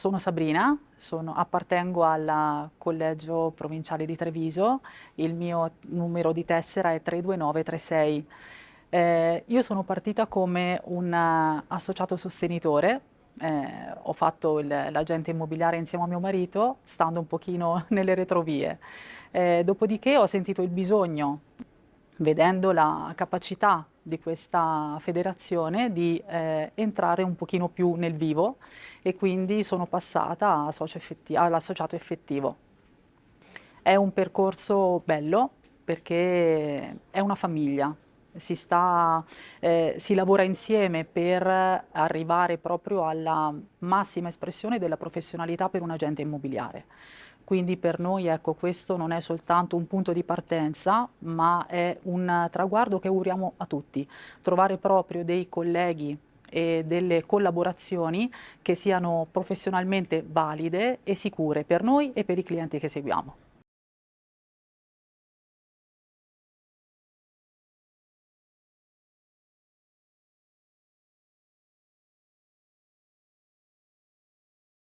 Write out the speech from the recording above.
Sono Sabrina, appartengo al Collegio Provinciale di Treviso, il mio numero di tessera è 32936. Io sono partita come un associato sostenitore, ho fatto l'agente immobiliare insieme a mio marito, stando un pochino nelle retrovie. Dopodiché ho sentito il bisogno, vedendo la capacità di questa federazione, di entrare un pochino più nel vivo e quindi sono passata all'associato effettivo. È un percorso bello perché è una famiglia, si lavora insieme per arrivare proprio alla massima espressione della professionalità per un agente immobiliare. Quindi per noi, ecco, questo non è soltanto un punto di partenza, ma è un traguardo che auguriamo a tutti, trovare proprio dei colleghi e delle collaborazioni che siano professionalmente valide e sicure per noi e per i clienti che seguiamo.